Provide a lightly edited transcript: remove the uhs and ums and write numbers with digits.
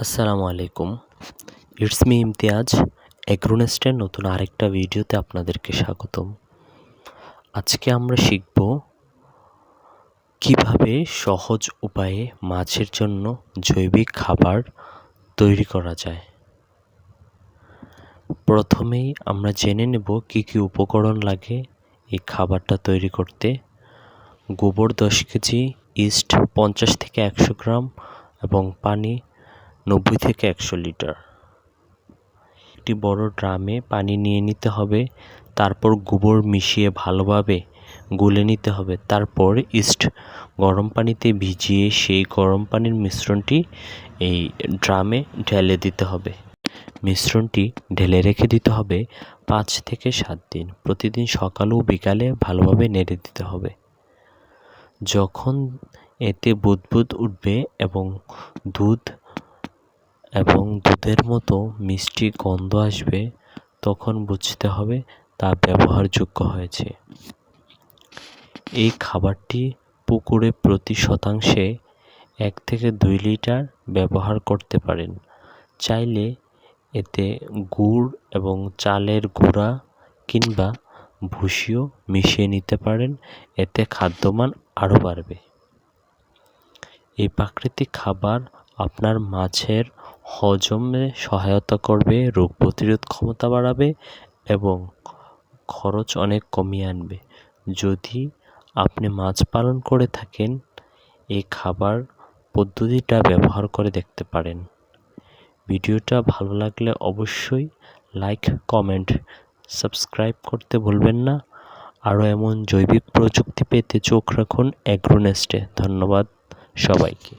আসসালামু আলাইকুম। It's me Imtiaz. এগ্রোনেস্টের নতুন আরেকটা ভিডিওতে আপনাদেরকে স্বাগতম। আজকে আমরা শিখব কিভাবে সহজ উপায়ে মাছের জন্য জৈবিক খাবার তৈরি করা যায়। প্রথমেই আমরা জেনে নেব কি কি উপকরণ লাগে এই খাবারটা তৈরি করতে। গোবর 10 কেজি, ইস্ট 50 থেকে 100 গ্রাম এবং পানি 90 থেকে 100 লিটার। একটি বড় ড্রামে পানি নিয়ে নিতে হবে, তারপর গোবর মিশিয়ে ভালোভাবে গুলে নিতে হবে। তারপর ইস্ট গরম পানিতে ভিজিয়ে সেই গরম পানির মিশ্রণটি এই ড্রামে ঢেলে দিতে হবে। মিশ্রণটি ঢেলে রেখে দিতে হবে 5 থেকে 7 দিন। প্রতিদিন সকাল ও বিকালে ভালোভাবে নেড়ে দিতে হবে। যখন এতে বুদবুদ উঠবে এবং দুধের মতো মিষ্টি গন্ধ আসবে, তখন বুঝতে হবে তা ব্যবহারযোগ্য হয়েছে। এই খাবারটি পুকুরে প্রতি শতাংশে 1 থেকে 2 লিটার ব্যবহার করতে পারেন। চাইলে এতে গুড় এবং চালের গুঁড়া কিংবা ভুসিও মিশিয়ে নিতে পারেন, এতে খাদ্যমান আরও বাড়বে। এই প্রাকৃতিক খাবার আপনার মাছের হজমে সহায়তা করবে, রোগ প্রতিরোধ ক্ষমতা বাড়াবে এবং খরচ অনেক কমিয়ে আনবে। যদি আপনি মাছ পালন করে থাকেন, এই খাবার পদ্ধতিটা ব্যবহার করে দেখতে পারেন। ভিডিওটা ভালো লাগলে অবশ্যই লাইক, কমেন্ট, সাবস্ক্রাইব করতে ভুলবেন না। আরও এমন জৈবিক প্রযুক্তি পেতে চোখ রাখুন এগ্রোনেস্টে। ধন্যবাদ সবাইকে।